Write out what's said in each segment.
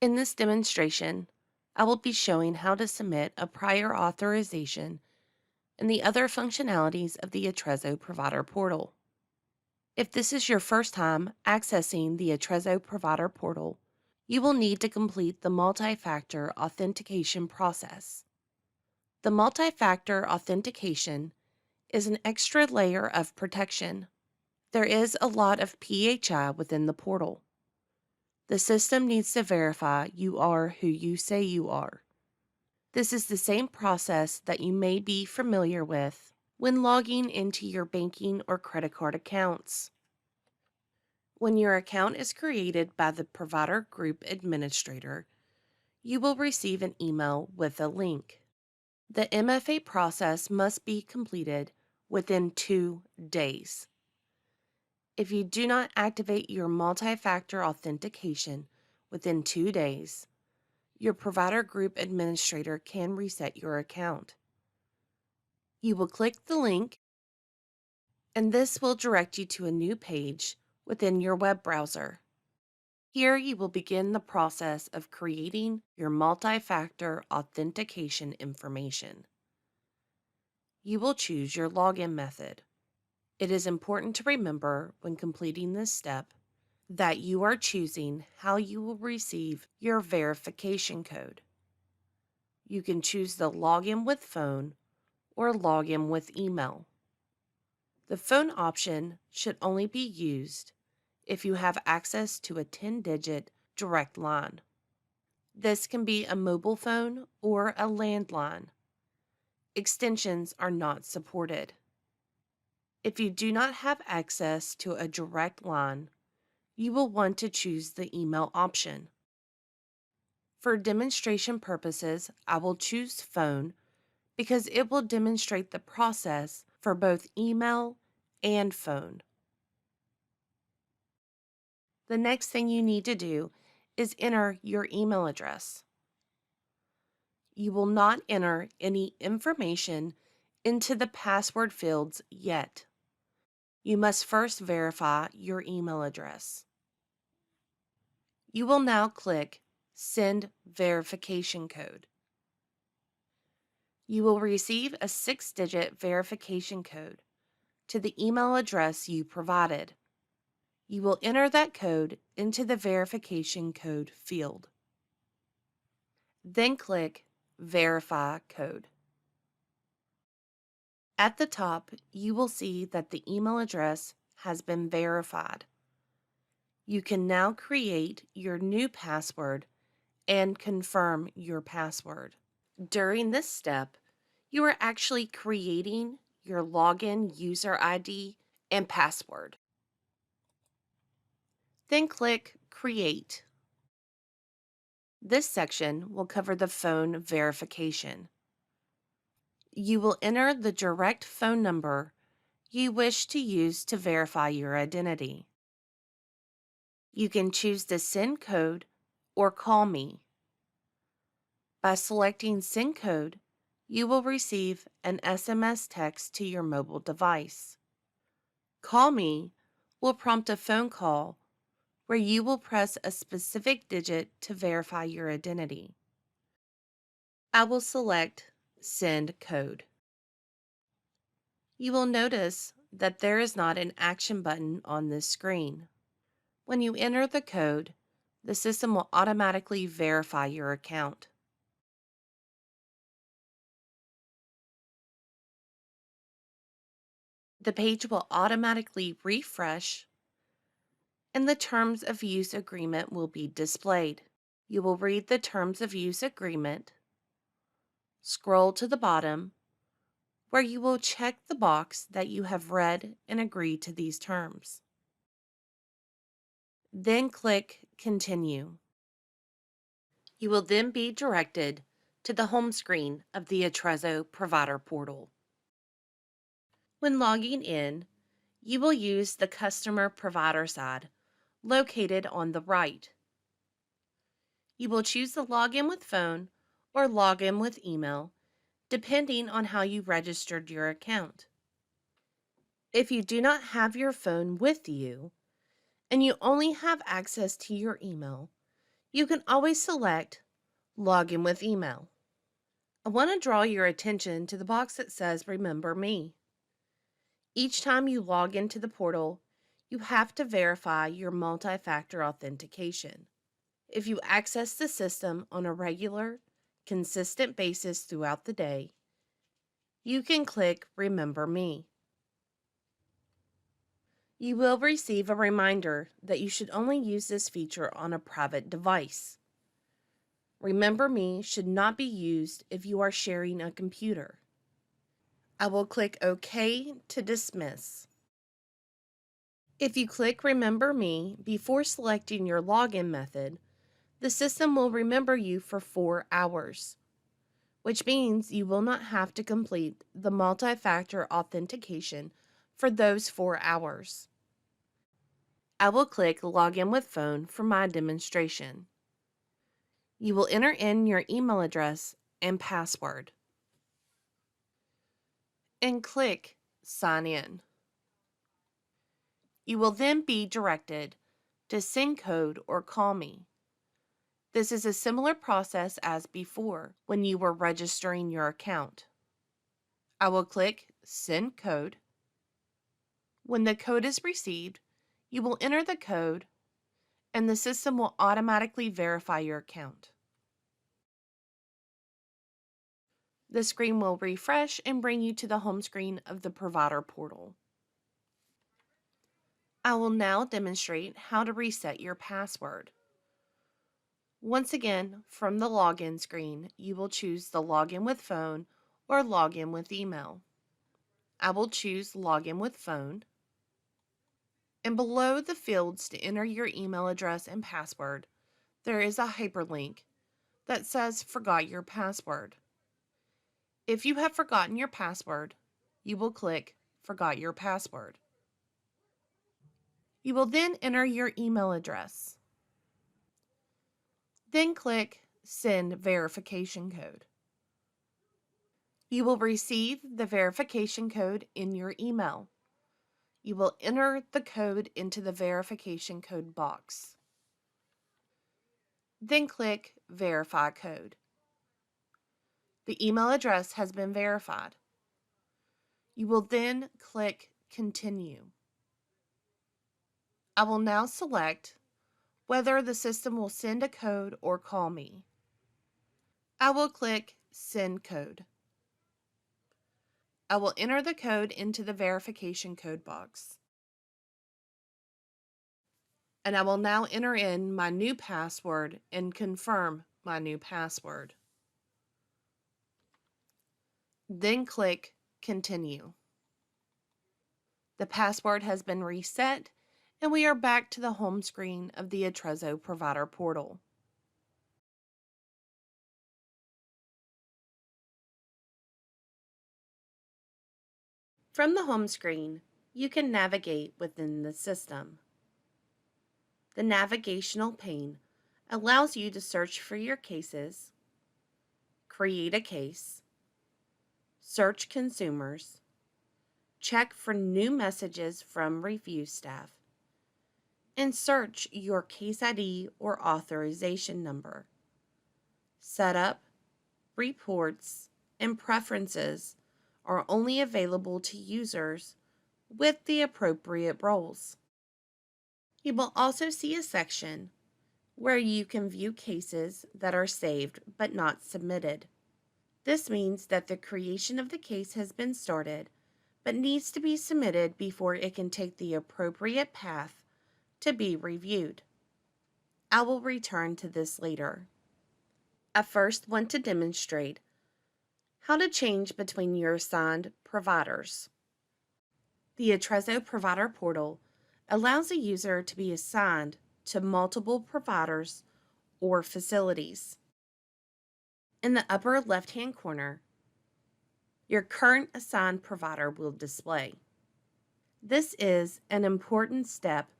In this demonstration, I will be showing how to submit a prior authorization and the other functionalities of the Atrezzo Provider Portal. If this is your first time accessing the Atrezzo Provider Portal, you will need to complete the multi-factor authentication process. The multi-factor authentication is an extra layer of protection. There is a lot of PHI within the portal. The system needs to verify you are who you say you are. This is the same process that you may be familiar with when logging into your banking or credit card accounts. When your account is created by the provider group administrator, you will receive an email with a link. The MFA process must be completed within 2 days. If you do not activate your multi-factor authentication within 2 days, your provider group administrator can reset your account. You will click the link, and this will direct you to a new page within your web browser. Here you will begin the process of creating your multi-factor authentication information. You will choose your login method. It is important to remember when completing this step that you are choosing how you will receive your verification code. You can choose the login with phone or login with email. The phone option should only be used if you have access to a 10-digit direct line. This can be a mobile phone or a landline. Extensions are not supported. If you do not have access to a direct line, you will want to choose the email option. For demonstration purposes, I will choose phone because it will demonstrate the process for both email and phone. The next thing you need to do is enter your email address. You will not enter any information into the password fields yet. You must first verify your email address. You will now click Send Verification Code. You will receive a 6-digit verification code to the email address you provided. You will enter that code into the verification code field. Then click Verify Code. At the top, you will see that the email address has been verified. You can now create your new password and confirm your password. During this step, you are actually creating your login user ID and password. Then click Create. This section will cover the phone verification. You will enter the direct phone number you wish to use to verify your identity. You can choose to send code or call me. By selecting Send Code, you will receive an SMS text to your mobile device. Call Me will prompt a phone call where you will press a specific digit to verify your identity. I will select Send Code. You will notice that there is not an action button on this screen. When you enter the code, the system will automatically verify your account. The page will automatically refresh and the Terms of Use Agreement will be displayed. You will read the Terms of Use Agreement, scroll to the bottom, where you will check the box that you have read and agree to these terms. Then click Continue. You will then be directed to the home screen of the Atrezzo Provider Portal. When logging in, you will use the Customer Provider side located on the right. You will choose the login with phone or login with email, depending on how you registered your account. If you do not have your phone with you and you only have access to your email, You can always select Log in with email. I want to draw your attention to the box that says Remember Me. Each time you log into the portal, you have to verify your multi-factor authentication. If you access the system on a regular, consistent basis throughout the day, you can click Remember Me. You will receive a reminder that you should only use this feature on a private device. Remember Me should not be used if you are sharing a computer. I will click OK to dismiss. If you click Remember Me before selecting your login method, the system will remember you for 4 hours, which means you will not have to complete the multi-factor authentication for those 4 hours. I will click Login with Phone for my demonstration. You will enter in your email address and password and click Sign In. You will then be directed to send code or call me. This is a similar process as before when you were registering your account. I will click Send Code. When the code is received, you will enter the code and the system will automatically verify your account. The screen will refresh and bring you to the home screen of the provider portal. I will now demonstrate how to reset your password. Once again, from the login screen, you will choose the Login with Phone or Login with Email. I will choose Login with Phone. And below the fields to enter your email address and password, there is a hyperlink that says Forgot Your Password. If you have forgotten your password, you will click Forgot Your Password. You will then enter your email address. Then click Send Verification Code. You will receive the verification code in your email. You will enter the code into the verification code box. Then click Verify Code. The email address has been verified. You will then click Continue. I will now select whether the system will send a code or call me. I will click Send Code. I will enter the code into the verification code box. And I will now enter in my new password and confirm my new password. Then click Continue. The password has been reset and we are back to the home screen of the Atrezzo Provider Portal. From the home screen, you can navigate within the system. The navigational pane allows you to search for your cases, create a case, search consumers, check for new messages from review staff, and search your case ID or authorization number. Setup, reports, and preferences are only available to users with the appropriate roles. You will also see a section where you can view cases that are saved but not submitted. This means that the creation of the case has been started but needs to be submitted before it can take the appropriate path to be reviewed. I will return to this later. I first want to demonstrate how to change between your assigned providers. The Atrezzo Provider Portal allows a user to be assigned to multiple providers or facilities. In the upper left-hand corner, your current assigned provider will display. This is an important step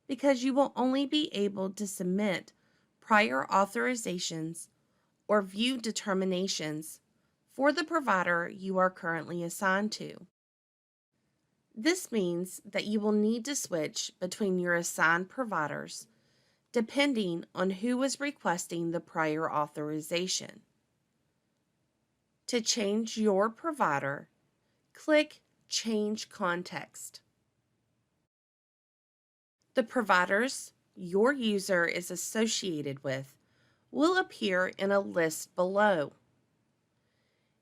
because you will only be able to submit prior authorizations or view determinations for the provider you are currently assigned to. This means that you will need to switch between your assigned providers depending on who was requesting the prior authorization. To change your provider, click Change Context. The providers your user is associated with will appear in a list below.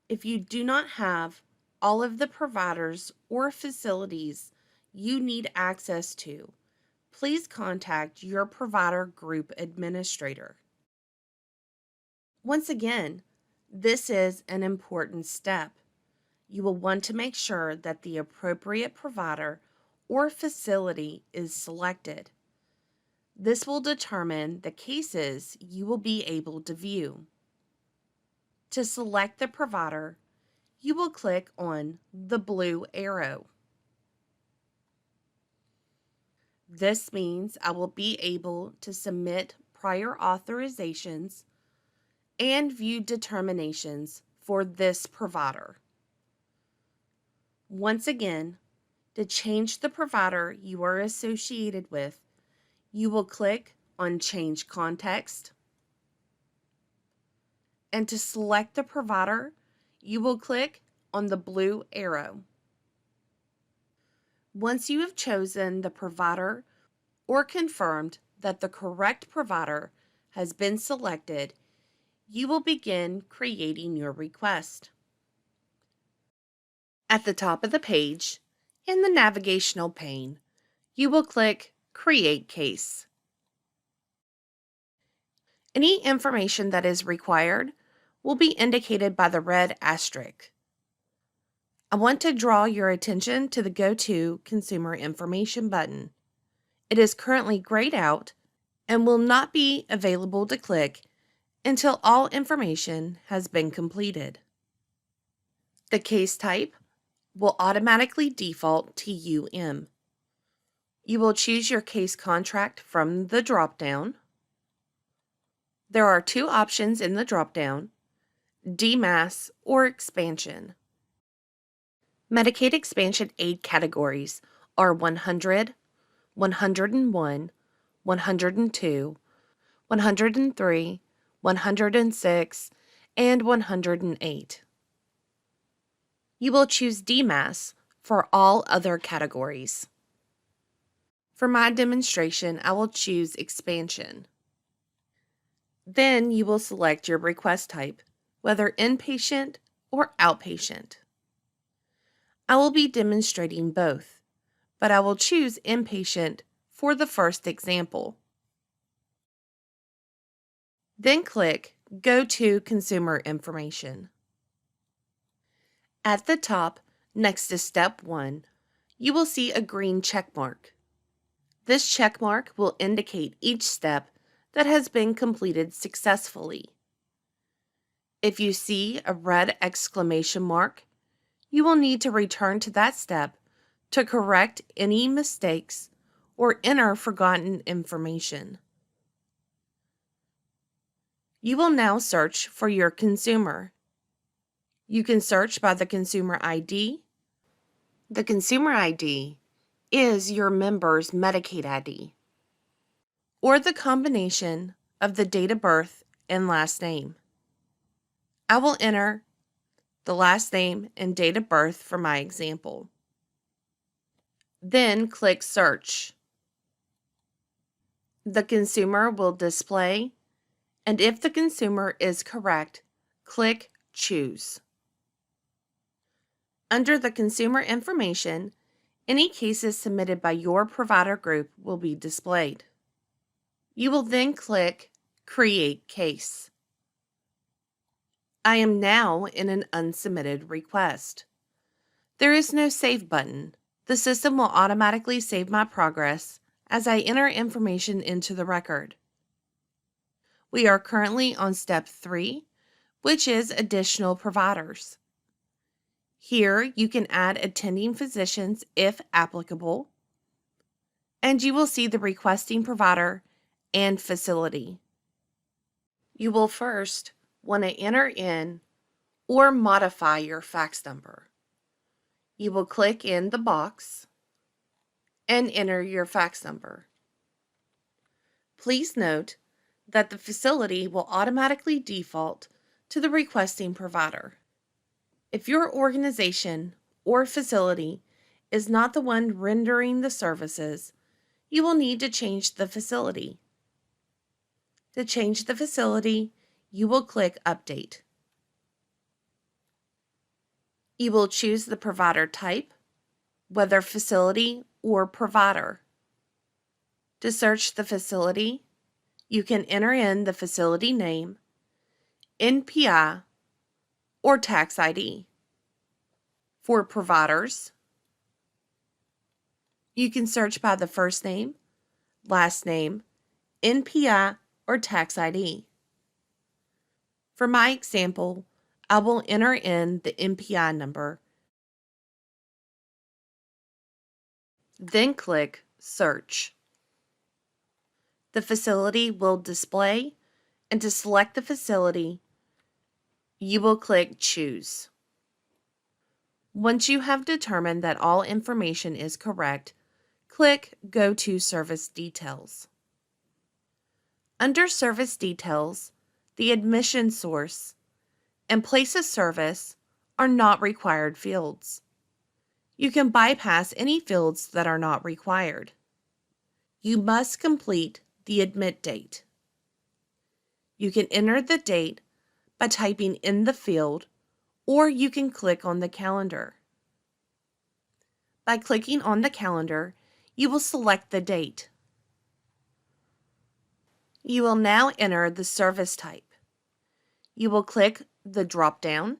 If you do not have all of the providers or facilities you need access to, please contact your provider group administrator. Once again, this is an important step. You will want to make sure that the appropriate provider or facility is selected. This will determine the cases you will be able to view. To select the provider, you will click on the blue arrow. This means I will be able to submit prior authorizations and view determinations for this provider. Once again, to change the provider you are associated with, you will click on Change Context. And to select the provider, you will click on the blue arrow. Once you have chosen the provider or confirmed that the correct provider has been selected, you will begin creating your request. At the top of the page, in the navigational pane, you will click Create Case. Any information that is required will be indicated by the red asterisk. I want to draw your attention to the Go to Consumer Information button. It is currently grayed out and will not be available to click until all information has been completed. The case type will automatically default to UM. You will choose your case contract from the drop-down. There are two options in the drop-down: DMAS or expansion. Medicaid expansion aid categories are 100, 101, 102, 103, 106, and 108. You will choose DMAS for all other categories. For my demonstration, I will choose expansion. Then you will select your request type, whether inpatient or outpatient. I will be demonstrating both, but I will choose inpatient for the first example. Then click Go to Consumer Information. At the top, next to Step 1, you will see a green check mark. This check mark will indicate each step that has been completed successfully. If you see a red exclamation mark, you will need to return to that step to correct any mistakes or enter forgotten information. You will now search for your consumer. You can search by the consumer ID. The consumer ID is your member's Medicaid ID, or the combination of the date of birth and last name. I will enter the last name and date of birth for my example. Then click Search. The consumer will display, and if the consumer is correct, click Choose. Under the consumer information, any cases submitted by your provider group will be displayed. You will then click Create Case. I am now in an unsubmitted request. There is no Save button. The system will automatically save my progress as I enter information into the record. We are currently on Step 3, which is Additional Providers. Here you can add attending physicians if applicable, and you will see the requesting provider and facility. You will first want to enter in or modify your fax number. You will click in the box and enter your fax number. Please note that the facility will automatically default to the requesting provider. If your organization or facility is not the one rendering the services, you will need to change the facility. To change the facility, you will click Update. You will choose the provider type, whether facility or provider. To search the facility, you can enter in the facility name, NPI, or tax ID. For providers, you can search by the first name, last name, NPI, or tax ID. For my example, I will enter in the NPI number, then click Search. The facility will display, and to select the facility, you will click Choose. Once you have determined that all information is correct, click Go to Service Details. Under Service Details, the admission source and place of service are not required fields. You can bypass any fields that are not required. You must complete the admit date. You can enter the date by typing in the field, or you can click on the calendar. By clicking on the calendar, you will select the date. You will now enter the service type. You will click the drop-down,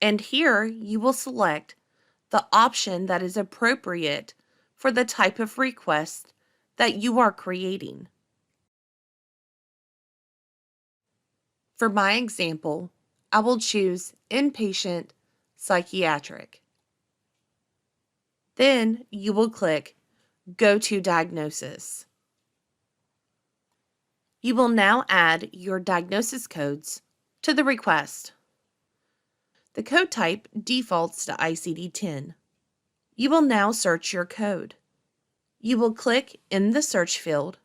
and here you will select the option that is appropriate for the type of request that you are creating. For my example, I will choose inpatient psychiatric. Then you will click Go to Diagnosis. You will now add your diagnosis codes to the request. The code type defaults to ICD-10. You will now search your code. You will click in the search field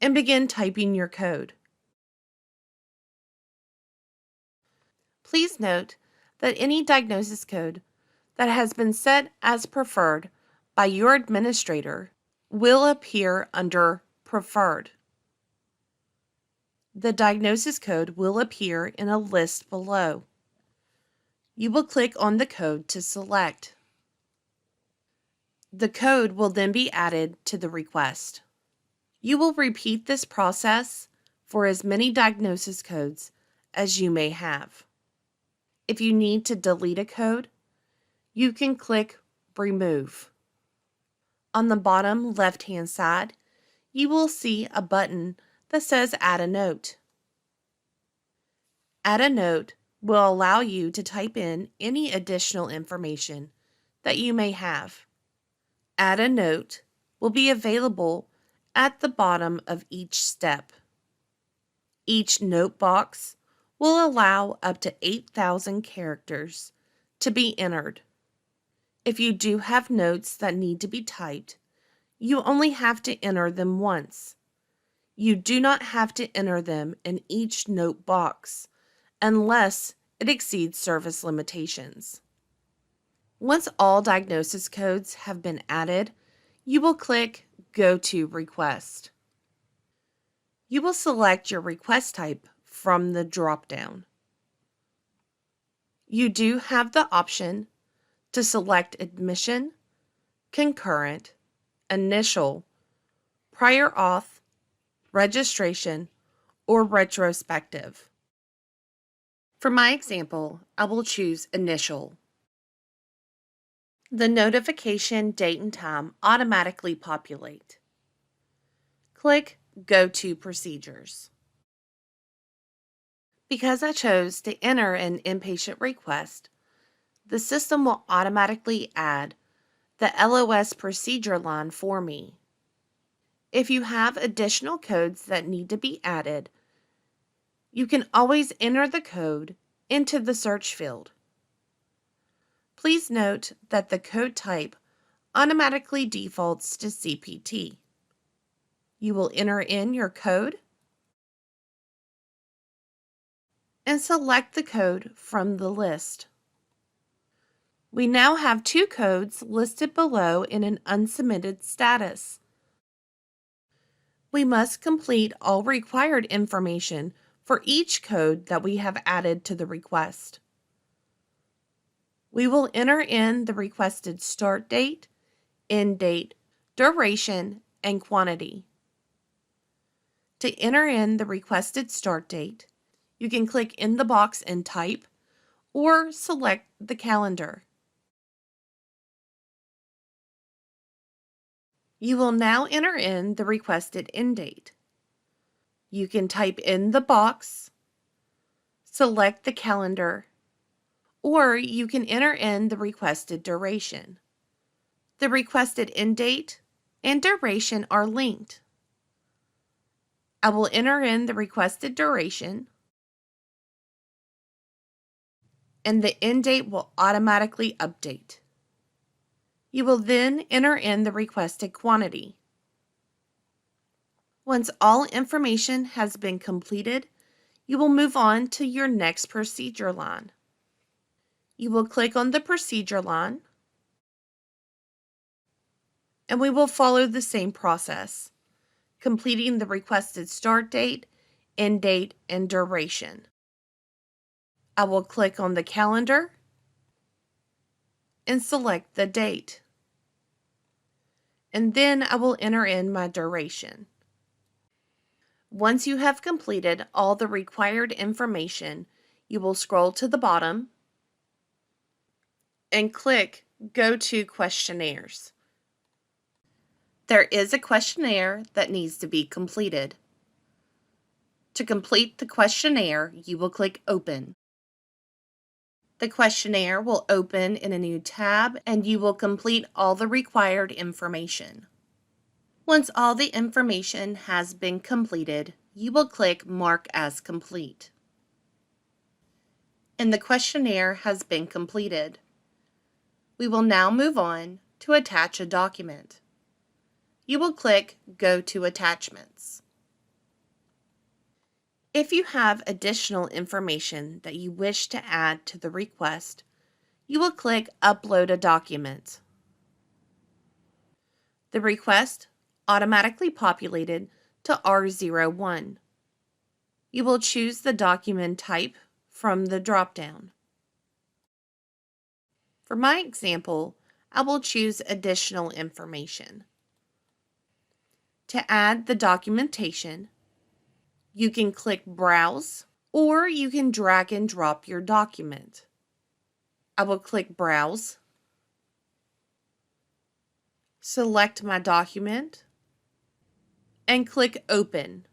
and begin typing your code. Please note that any diagnosis code that has been set as preferred by your administrator will appear under Preferred. The diagnosis code will appear in a list below. You will click on the code to select. The code will then be added to the request. You will repeat this process for as many diagnosis codes as you may have. If you need to delete a code, you can click Remove. On the bottom left-hand side, you will see a button that says Add a Note. Add a Note will allow you to type in any additional information that you may have. Add a Note will be available at the bottom of each step. Each note box will allow up to 8,000 characters to be entered. If you do have notes that need to be typed, you only have to enter them once. You do not have to enter them in each note box unless it exceeds service limitations. Once all diagnosis codes have been added, you will click Go to Request. You will select your request type from the drop-down. You do have the option to select admission, concurrent, initial, prior auth, registration, or retrospective. For my example, I will choose initial. The notification date and time automatically populate. Click Go to Procedures. Because I chose to enter an inpatient request, the system will automatically add the LOS procedure line for me. If you have additional codes that need to be added, you can always enter the code into the search field. Please note that the code type automatically defaults to CPT. You will enter in your code and select the code from the list. We now have 2 codes listed below in an unsubmitted status. We must complete all required information for each code that we have added to the request. We will enter in the requested start date, end date, duration, and quantity. To enter in the requested start date, you can click in the box and type, or select the calendar. You will now enter in the requested end date. You can type in the box, select the calendar, or you can enter in the requested duration. The requested end date and duration are linked. I will enter in the requested duration, and the end date will automatically update. You will then enter in the requested quantity. Once all information has been completed, you will move on to your next procedure line. You will click on the procedure line, and we will follow the same process, completing the requested start date, end date, and duration. I will click on the calendar and select the date. And then I will enter in my duration. Once you have completed all the required information, you will scroll to the bottom and click Go to Questionnaires. There is a questionnaire that needs to be completed. To complete the questionnaire, you will click Open. The questionnaire will open in a new tab, and you will complete all the required information. Once all the information has been completed, you will click Mark as Complete. And the questionnaire has been completed. We will now move on to attach a document. You will click Go to Attachments. If you have additional information that you wish to add to the request, you will click Upload a Document. The request automatically populated to R01. You will choose the document type from the drop-down. For my example, I will choose Additional Information. To add the documentation, you can click Browse, or you can drag and drop your document. I will click Browse, select my document, and click Open.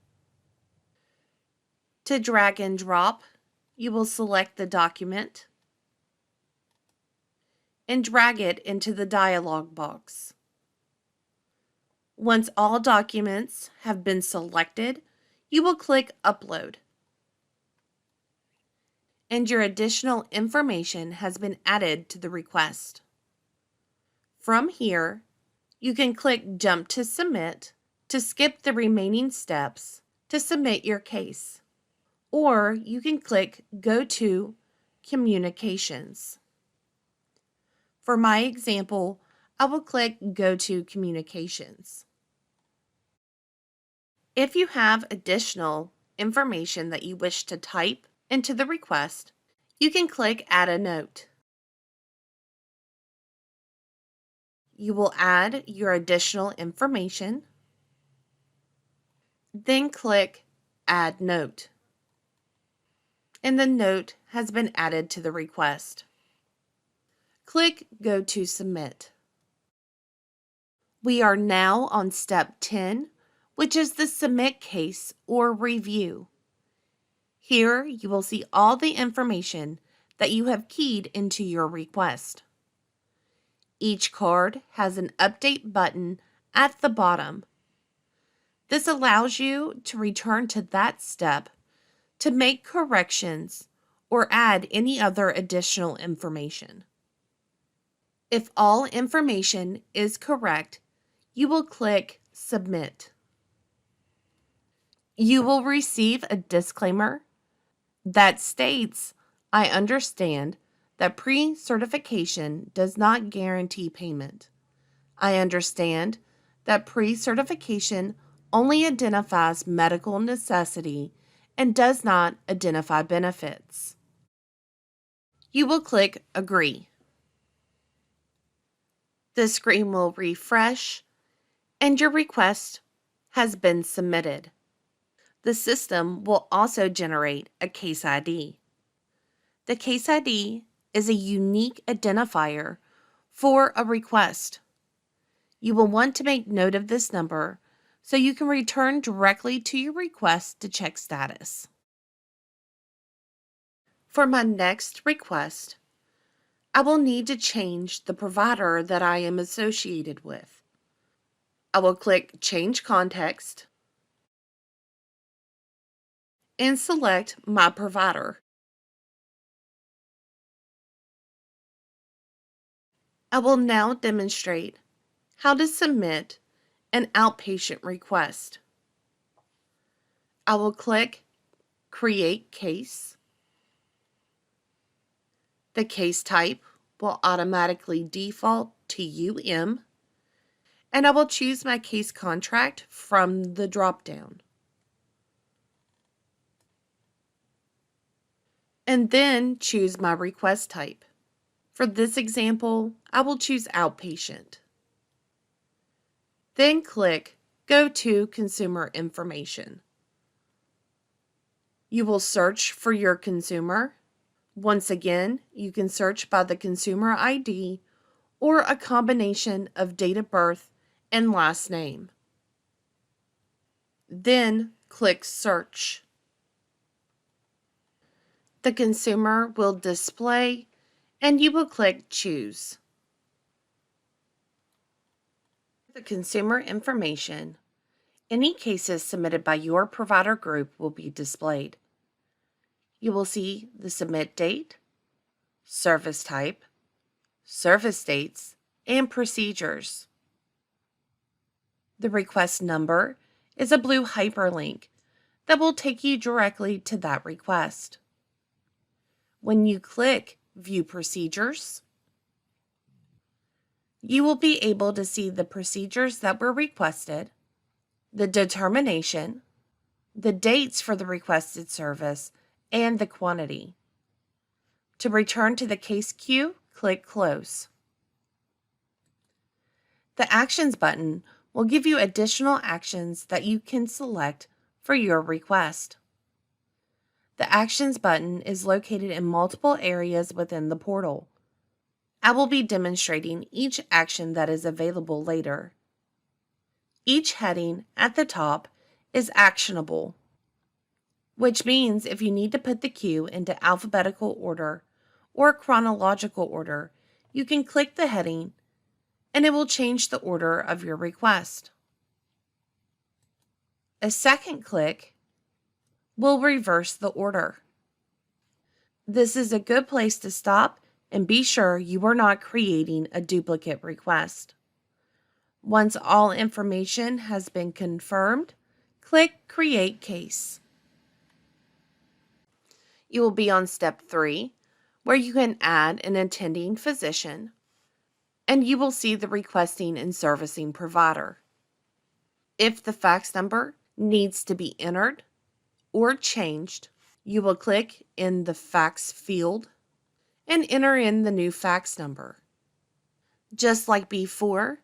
To drag and drop, you will select the document and drag it into the dialog box. Once all documents have been selected, you will click Upload. And your additional information has been added to the request. From here, you can click Jump to Submit to skip the remaining steps to submit your case. Or you can click Go to Communications. For my example, I will click Go to Communications. If you have additional information that you wish to type into the request, you can click Add a Note. You will add your additional information, then click Add Note, and the note has been added to the request. Click Go to Submit. We are now on step 10, which is the Submit Case or Review. Here you will see all the information that you have keyed into your request. Each card has an Update button at the bottom. This allows you to return to that step to make corrections or add any other additional information. If all information is correct, you will click Submit. You will receive a disclaimer that states, "I understand that pre-certification does not guarantee payment. I understand that pre-certification only identifies medical necessity and does not identify benefits." You will click Agree. The screen will refresh and your request has been submitted. The system will also generate a case ID. The case ID is a unique identifier for a request. You will want to make note of this number so you can return directly to your request to check status. For my next request, I will need to change the provider that I am associated with. I will click Change Context and select my provider. I will now demonstrate how to submit an outpatient request. I will click Create Case. The case type will automatically default to UM, and I will choose my case contract from the drop-down. And then choose my request type. For this example, I will choose outpatient. Then click Go to Consumer Information. You will search for your consumer. Once again, you can search by the consumer ID or a combination of date of birth and last name. Then click Search. The consumer will display and you will click Choose. The consumer information, any cases submitted by your provider group will be displayed. You will see the submit date, service type, service dates, and procedures. The request number is a blue hyperlink that will take you directly to that request. When you click View Procedures, you will be able to see the procedures that were requested, the determination, the dates for the requested service, and the quantity. To return to the case queue, click Close. The Actions button will give you additional actions that you can select for your request. The Actions button is located in multiple areas within the portal. I will be demonstrating each action that is available later. Each heading at the top is actionable, which means if you need to put the queue into alphabetical order or chronological order, you can click the heading and it will change the order of your request. A second click will reverse the order. This is a good place to stop and be sure you are not creating a duplicate request. Once all information has been confirmed, click Create Case. You will be on step 3, where you can add an attending physician, and you will see the requesting and servicing provider. If the fax number needs to be entered or changed, you will click in the fax field and enter in the new fax number. Just like before,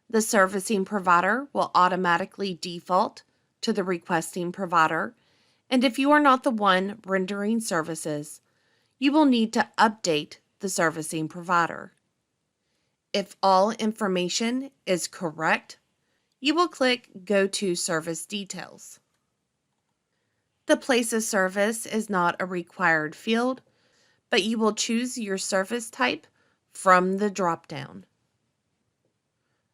the servicing provider will automatically default to the requesting provider, and if you are not the one rendering services, you will need to update the servicing provider. If all information is correct, you will click Go to Service Details. The place of service is not a required field, but you will choose your service type from the drop-down.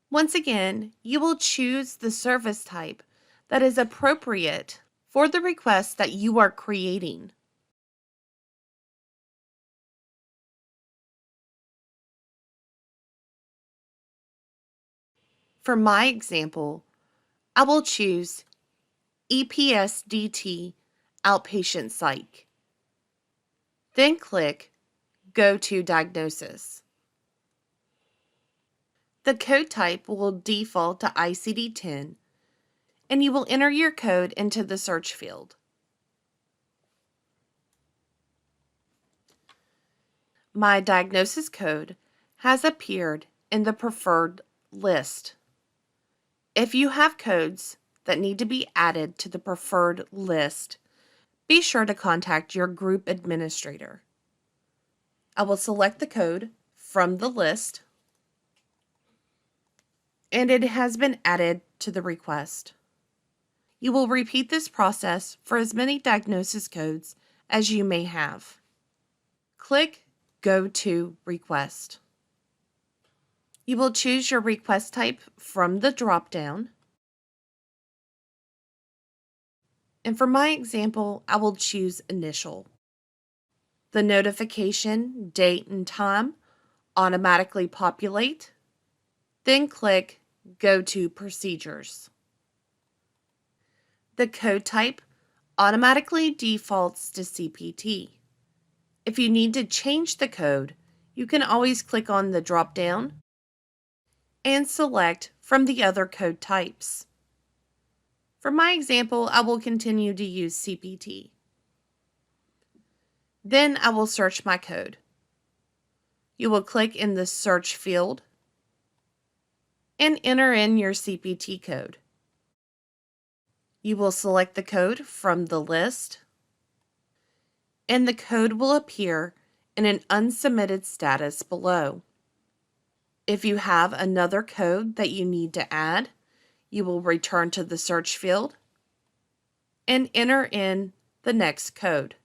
Once again, you will choose the service type that is appropriate for the request that you are creating. For my example, I will choose EPSDT outpatient psych. Then click Go to Diagnosis. The code type will default to ICD-10, and you will enter your code into the search field. My diagnosis code has appeared in the preferred list. If you have codes that need to be added to the preferred list, be sure to contact your group administrator. I will select the code from the list, and it has been added to the request. You will repeat this process for as many diagnosis codes as you may have. Click Go to Request. You will choose your request type from the drop-down. And for my example, I will choose Initial. The notification, date, and time automatically populate. Then click Go to Procedures. The code type automatically defaults to CPT. If you need to change the code, you can always click on the drop-down and select from the other code types. For my example, I will continue to use CPT. Then I will search my code. You will click in the search field and enter in your CPT code. You will select the code from the list, and the code will appear in an unsubmitted status below. If you have another code that you need to add, you will return to the search field and enter in the next code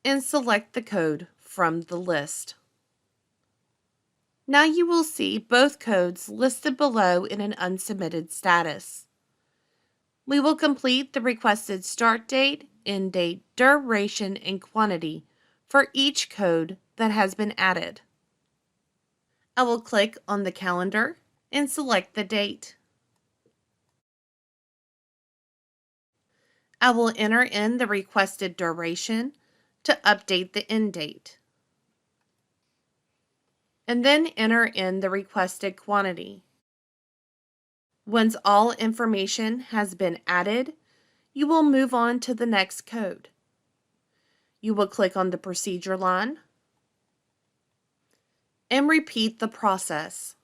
and select the code from the list. Now you will see both codes listed below in an unsubmitted status. We will complete the requested start date, end date, duration, and quantity for each code that has been added. I will click on the calendar and select the date. I will enter in the requested duration to update the end date, and then enter in the requested quantity. Once all information has been added, you will move on to the next code. You will click on the procedure line and repeat the process.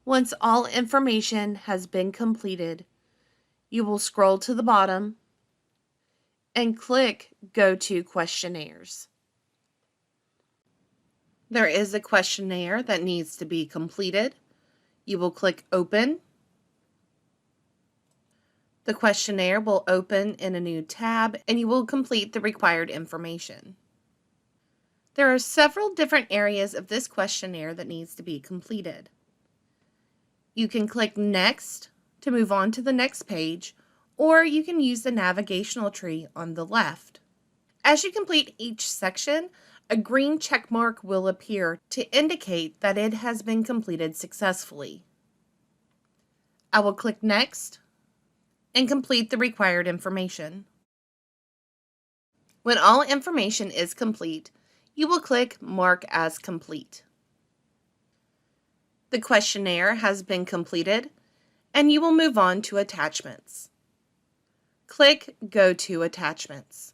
Once all information has been completed, you will scroll to the bottom and click Go to Questionnaires. There is a questionnaire that needs to be completed. You will click Open. The questionnaire will open in a new tab, and you will complete the required information. There are several different areas of this questionnaire that needs to be completed. You can click Next to move on to the next page, or you can use the navigational tree on the left. As you complete each section, a green check mark will appear to indicate that it has been completed successfully. I will click Next and complete the required information. When all information is complete, you will click Mark as Complete. The questionnaire has been completed, and you will move on to Attachments. Click Go to Attachments.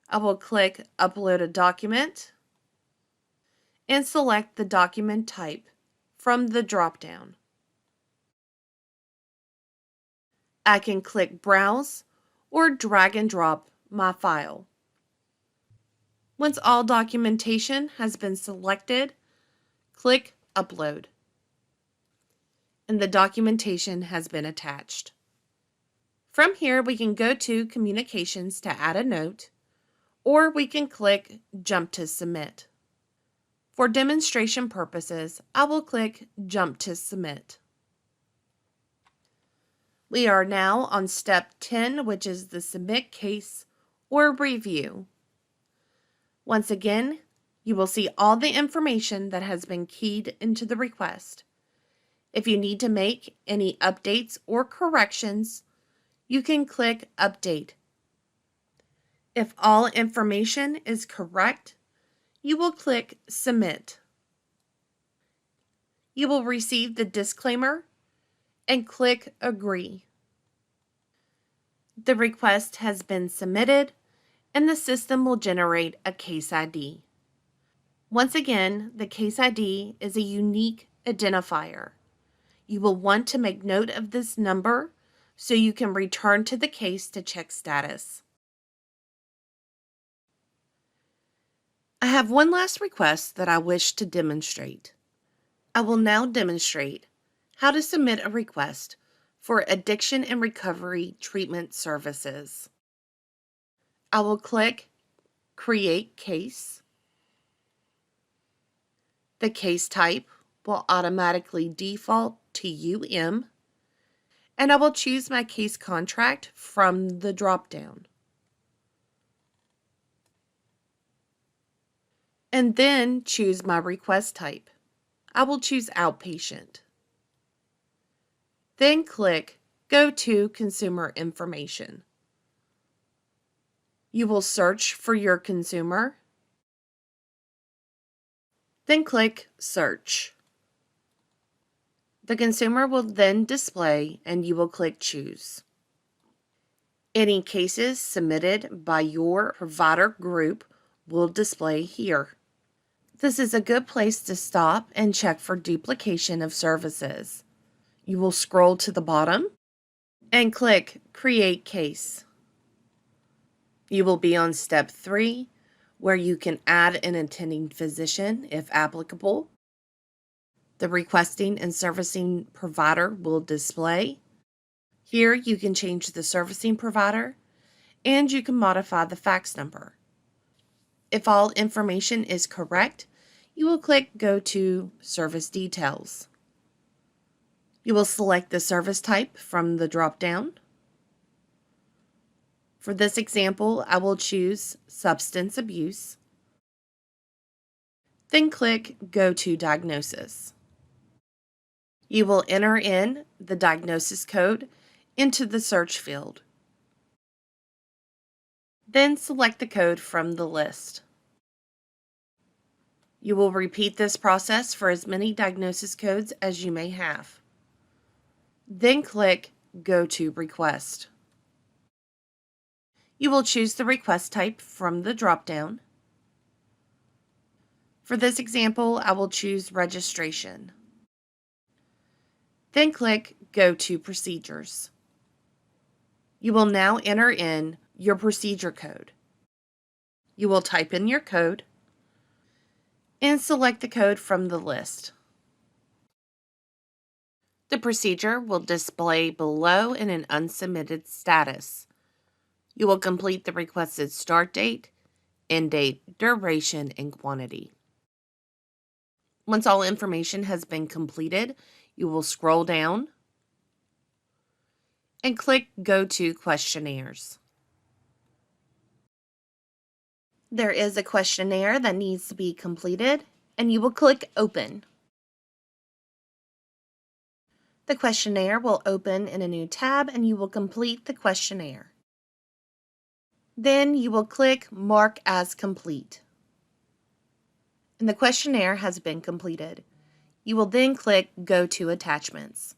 I will click Upload a Document and select the document type from the drop-down. I can click Browse or drag and drop my file. Once all documentation has been selected, click Upload, and the documentation has been attached. From here, we can go to Communications to add a note, or we can click Jump to Submit. For demonstration purposes, I will click Jump to Submit. We are now on step 10, which is the Submit Case or Review. Once again, you will see all the information that has been keyed into the request, If you need to make any updates or corrections, you can click Update. If all information is correct, you will click Submit. You will receive the disclaimer and click Agree. The request has been submitted and the system will generate a case ID. Once again, the case ID is a unique identifier. You will want to make note of this number so you can return to the case to check status. I have one last request that I wish to demonstrate. I will now demonstrate how to submit a request for addiction and recovery treatment services. I will click Create Case. The case type will automatically default to UM, and I will choose my case contract from the drop-down. And then choose my request type. I will choose outpatient. Then click Go to Consumer Information. You will search for your consumer. Then click Search. The consumer will then display and you will click Choose. Any cases submitted by your provider group will display here. This is a good place to stop and check for duplication of services. You will scroll to the bottom and click Create Case. You will be on step 3, where you can add an attending physician if applicable. The requesting and servicing provider will display. Here you can change the servicing provider and you can modify the fax number. If all information is correct, you will click Go to Service Details. You will select the service type from the drop-down. For this example, I will choose Substance Abuse. Then click Go to Diagnosis. You will enter in the diagnosis code into the search field. Then select the code from the list. You will repeat this process for as many diagnosis codes as you may have. Then click Go to Request. You will choose the request type from the drop-down. For this example, I will choose Registration. Then click Go to Procedures. You will now enter in your procedure code. You will type in your code and select the code from the list. The procedure will display below in an unsubmitted status. You will complete the requested start date, end date, duration, and quantity. Once all information has been completed, you will scroll down and click Go to Questionnaires. There is a questionnaire that needs to be completed, and you will click Open. The questionnaire will open in a new tab, and you will complete the questionnaire. Then you will click Mark as Complete. And the questionnaire has been completed. You will then click Go to Attachments.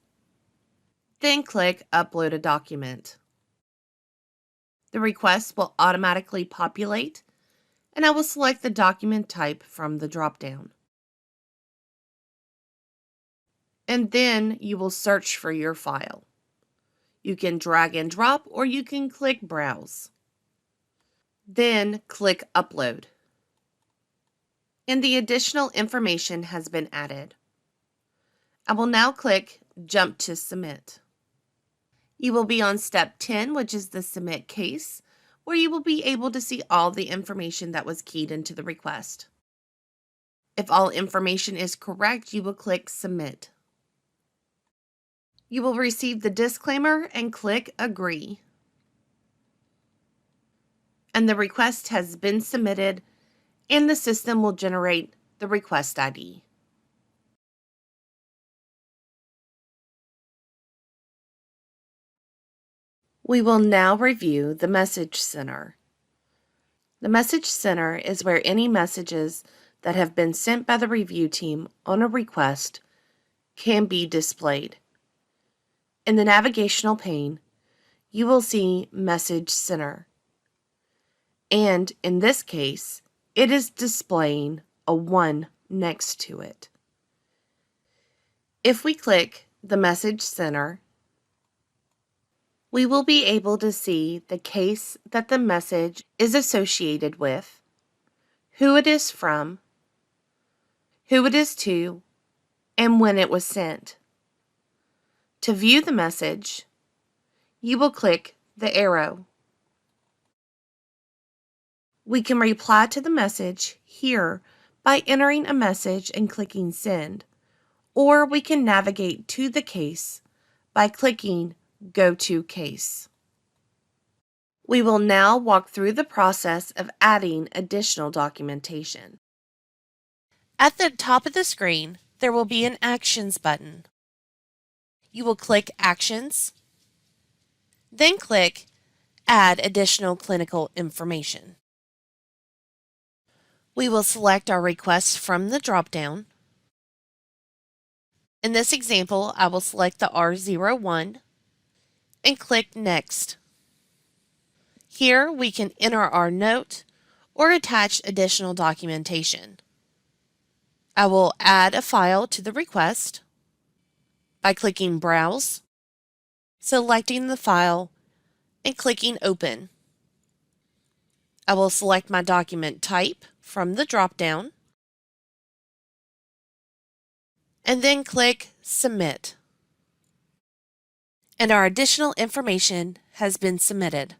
Then click Upload a Document. The request will automatically populate, and I will select the document type from the drop-down. And then you will search for your file. You can drag and drop, or you can click Browse. Then click Upload. And the additional information has been added. I will now click Jump to Submit. You will be on step 10, which is the Submit case, where you will be able to see all the information that was keyed into the request. If all information is correct, you will click Submit. You will receive the disclaimer and click Agree. And the request has been submitted, and the system will generate the request ID. We will now review the Message Center. The Message Center is where any messages that have been sent by the review team on a request can be displayed. In the navigational pane, you will see Message Center. And in this case, it is displaying a 1 next to it. If we click the Message Center, we will be able to see the case that the message is associated with, who it is from, who it is to, and when it was sent. To view the message, you will click the arrow. We can reply to the message here by entering a message and clicking Send, or we can navigate to the case by clicking Go to Case. We will now walk through the process of adding additional documentation. At the top of the screen, there will be an Actions button. You will click Actions, then click Add Additional Clinical Information. We will select our request from the drop-down. In this example, I will select the R01 and click Next. Here we can enter our note or attach additional documentation. I will add a file to the request by clicking Browse, selecting the file, and clicking Open. I will select my document type from the drop-down and then click Submit. And our additional information has been submitted.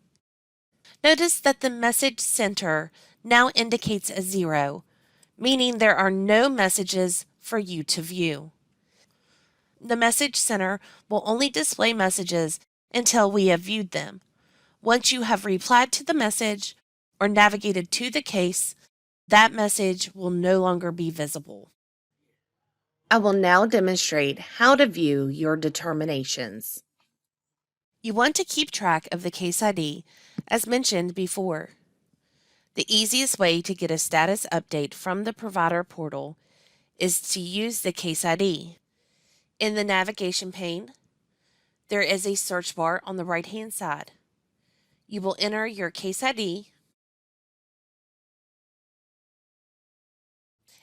Notice that the Message Center now indicates a 0, meaning there are no messages for you to view. The Message Center will only display messages until we have viewed them. Once you have replied to the message or navigated to the case, that message will no longer be visible. I will now demonstrate how to view your determinations. You want to keep track of the case ID, as mentioned before. The easiest way to get a status update from the provider portal is to use the case ID. In the navigation pane, there is a search bar on the right-hand side. You will enter your case ID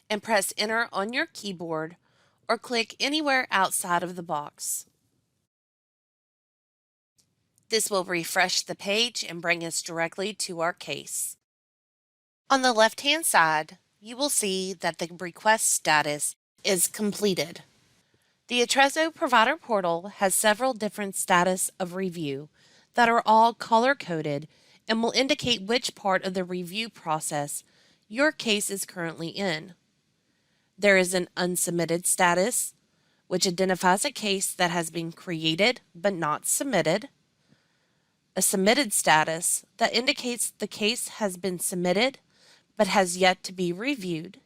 and press Enter on your keyboard or click anywhere outside of the box. This will refresh the page and bring us directly to our case. On the left-hand side, you will see that the request status is completed. The Atrezzo Provider Portal has several different status of review that are all color-coded and will indicate which part of the review process your case is currently in. There is an unsubmitted status, which identifies a case that has been created but not submitted. A submitted status that indicates the case has been submitted but has yet to be reviewed.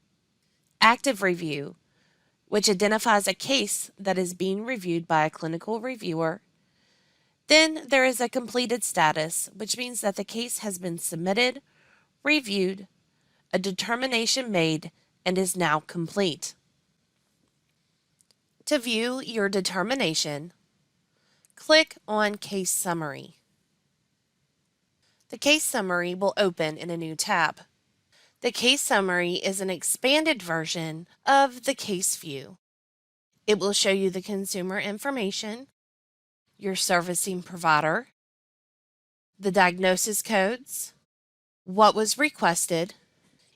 Active review, which identifies a case that is being reviewed by a clinical reviewer. Then there is a completed status, which means that the case has been submitted, reviewed, a determination made, and is now complete. To view your determination, click on Case Summary. The case summary will open in a new tab. The case summary is an expanded version of the case view. It will show you the consumer information, your servicing provider, the diagnosis codes, what was requested.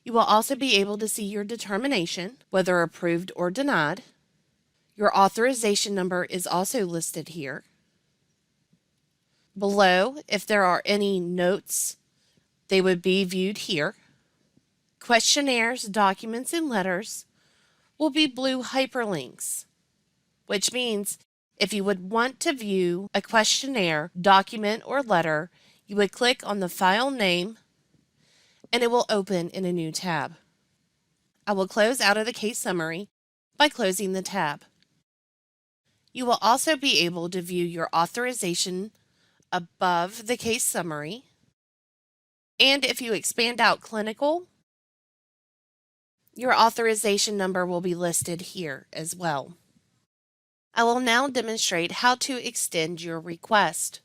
You will also be able to see your determination, whether approved or denied. Your authorization number is also listed here. Below, if there are any notes, they would be viewed here. Questionnaires, documents, and letters will be blue hyperlinks, which means if you would want to view a questionnaire, document, or letter, you would click on the file name and it will open in a new tab. I will close out of the case summary by closing the tab. You will also be able to view your authorization above the case summary. And if you expand out clinical, your authorization number will be listed here as well. I will now demonstrate how to extend your request.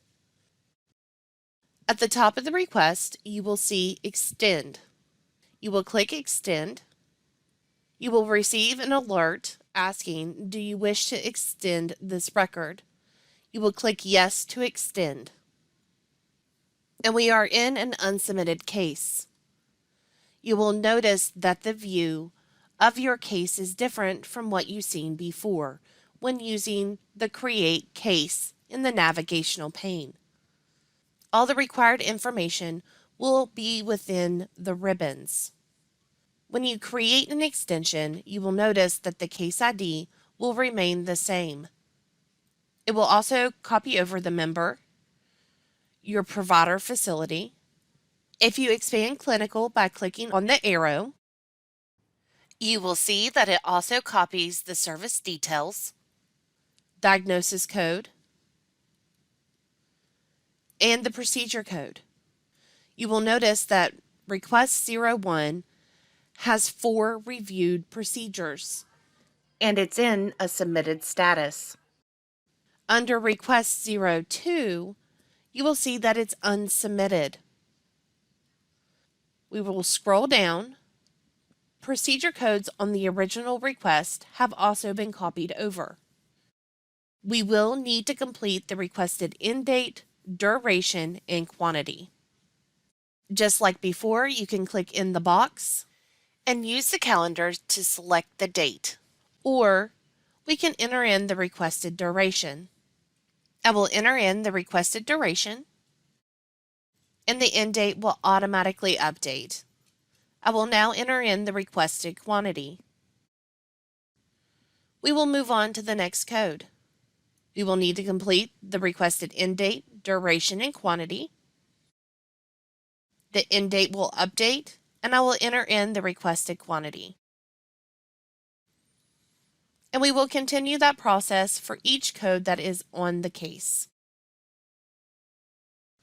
At the top of the request, you will see Extend. You will click Extend. You will receive an alert asking, do you wish to extend this record? You will click Yes to extend. And we are in an unsubmitted case. You will notice that the view of your case is different from what you've seen before when using the Create Case in the navigational pane. All the required information will be within the ribbons. When you create an extension, you will notice that the case ID will remain the same. It will also copy over the member, your provider facility. If you expand clinical by clicking on the arrow, you will see that it also copies the service details, diagnosis code, and the procedure code. You will notice that Request 01 has 4 reviewed procedures, and it's in a submitted status. Under Request 02, you will see that it's unsubmitted. We will scroll down. Procedure codes on the original request have also been copied over. We will need to complete the requested end date, duration, and quantity. Just like before, you can click in the box and use the calendar to select the date, or we can enter in the requested duration. I will enter in the requested duration, and the end date will automatically update. I will now enter in the requested quantity. We will move on to the next code. We will need to complete the requested end date, duration, and quantity. The end date will update, and I will enter in the requested quantity. And we will continue that process for each code that is on the case.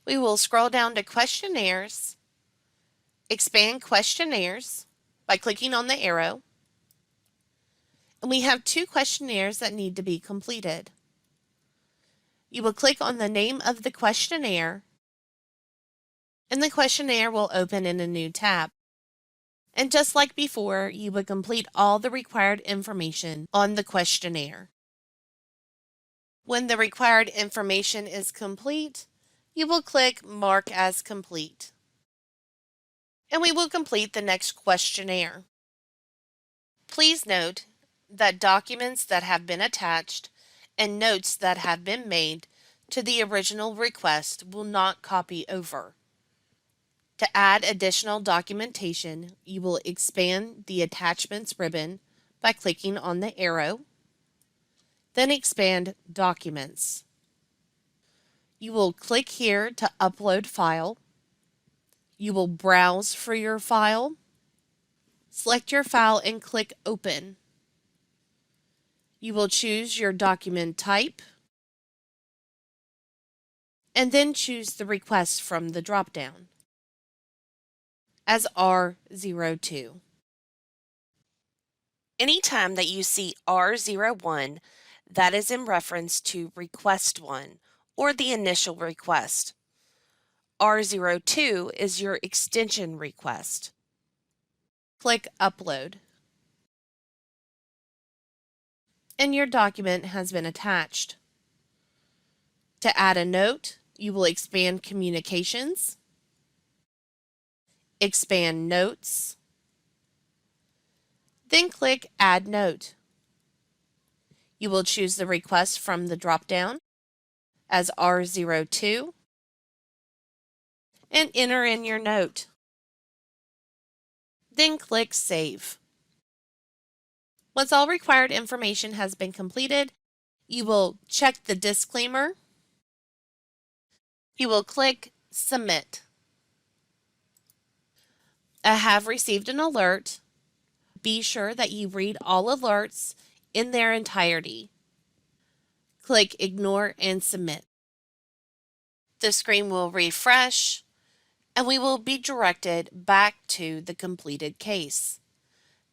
We will scroll down to questionnaires, expand questionnaires by clicking on the arrow, and we have 2 questionnaires that need to be completed. You will click on the name of the questionnaire, and the questionnaire will open in a new tab. And just like before, you would complete all the required information on the questionnaire. When the required information is complete, you will click Mark as Complete. And we will complete the next questionnaire. Please note that documents that have been attached and notes that have been made to the original request will not copy over. To add additional documentation, you will expand the Attachments ribbon by clicking on the arrow, then expand Documents. You will click here to upload file. You will browse for your file, select your file and click Open. You will choose your document type, and then choose the request from the dropdown as R02. Anytime that you see R01, that is in reference to Request 1 or the initial request. R02 is your extension request. Click Upload. And your document has been attached. To add a note, you will expand Communications, expand Notes, then click Add Note. You will choose the request from the dropdown as R02 and enter in your note. Then click Save. Once all required information has been completed, you will check the disclaimer. You will click Submit. I have received an alert. Be sure that you read all alerts in their entirety. Click Ignore and Submit. The screen will refresh and we will be directed back to the completed case.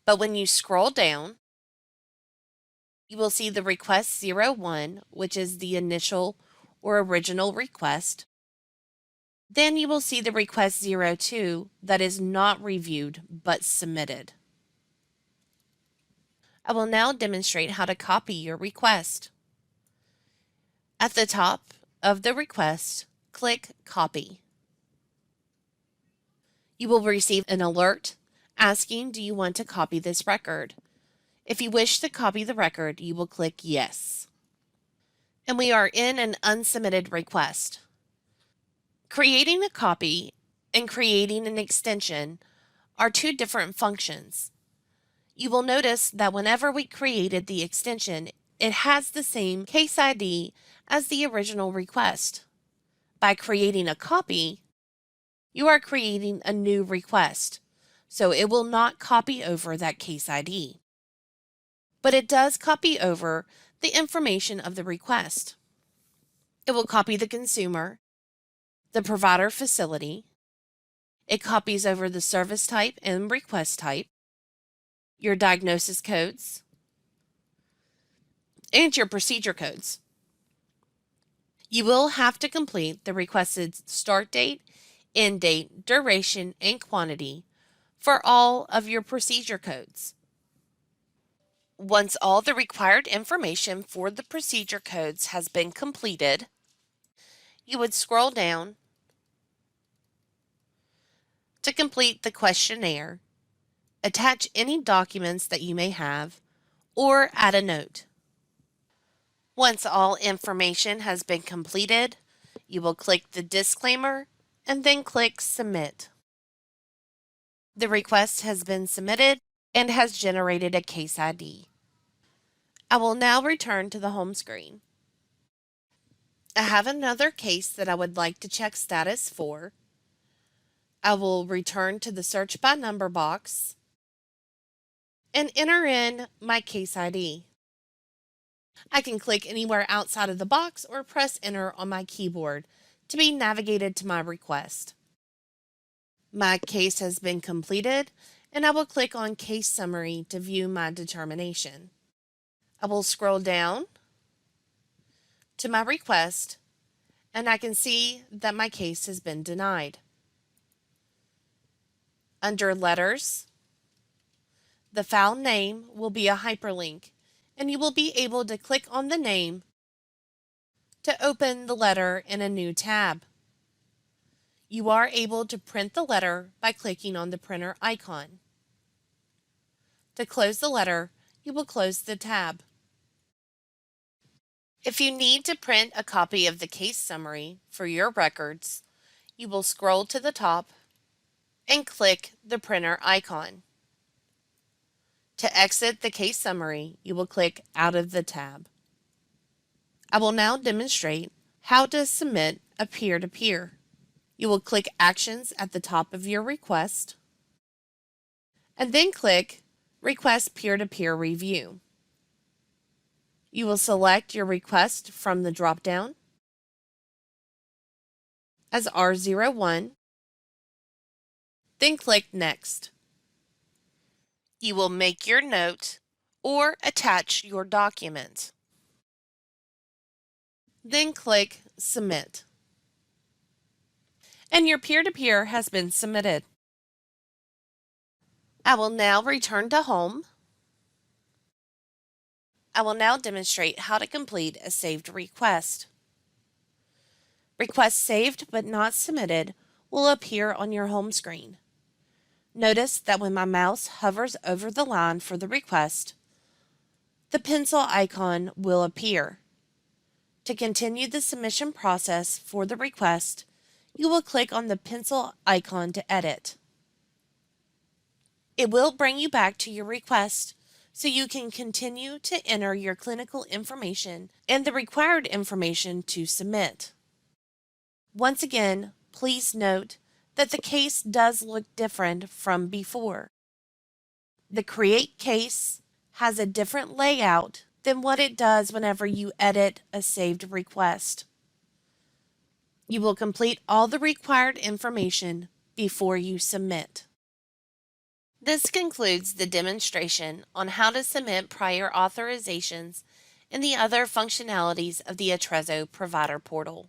But when you scroll down, you will see the request 01, which is the initial or original request. Then you will see the request 02 that is not reviewed but submitted. I will now demonstrate how to copy your request. At the top of the request, click Copy. You will receive an alert asking, do you want to copy this record? If you wish to copy the record, you will click Yes. And we are in an unsubmitted request. Creating a copy and creating an extension are two different functions. You will notice that whenever we created the extension, it has the same case ID as the original request. By creating a copy, you are creating a new request, so it will not copy over that case ID. But it does copy over the information of the request. It will copy the consumer, the provider facility. It copies over the service type and request type, your diagnosis codes, and your procedure codes. You will have to complete the requested start date, end date, duration, and quantity for all of your procedure codes. Once all the required information for the procedure codes has been completed, you would scroll down to complete the questionnaire, attach any documents that you may have, or add a note. Once all information has been completed, you will click the disclaimer and then click Submit. The request has been submitted and has generated a case ID. I will now return to the home screen. I have another case that I would like to check status for. I will return to the search by number box and enter in my case ID. I can click anywhere outside of the box or press enter on my keyboard to be navigated to my request. My case has been completed, and I will click on Case Summary to view my determination. I will scroll down to my request, and I can see that my case has been denied. Under Letters, the file name will be a hyperlink, and you will be able to click on the name to open the letter in a new tab. You are able to print the letter by clicking on the printer icon. To close the letter, you will close the tab. If you need to print a copy of the case summary for your records, you will scroll to the top and click the printer icon. To exit the case summary, you will click out of the tab. I will now demonstrate how to submit a peer-to-peer. You will click Actions at the top of your request, and then click Request Peer-to-Peer Review. You will select your request from the drop-down as R01, then click Next. You will make your note or attach your document. Then click Submit. And your peer-to-peer has been submitted. I will now return to home. I will now demonstrate how to complete a saved request. Requests saved but not submitted will appear on your home screen. Notice that when my mouse hovers over the line for the request, the pencil icon will appear. To continue the submission process for the request, you will click on the pencil icon to edit. It will bring you back to your request so you can continue to enter your clinical information and the required information to submit. Once again, please note that the case does look different from before. The Create Case has a different layout than what it does whenever you edit a saved request. You will complete all the required information before you submit. This concludes the demonstration on how to submit prior authorizations and the other functionalities of the Atrezzo Provider Portal.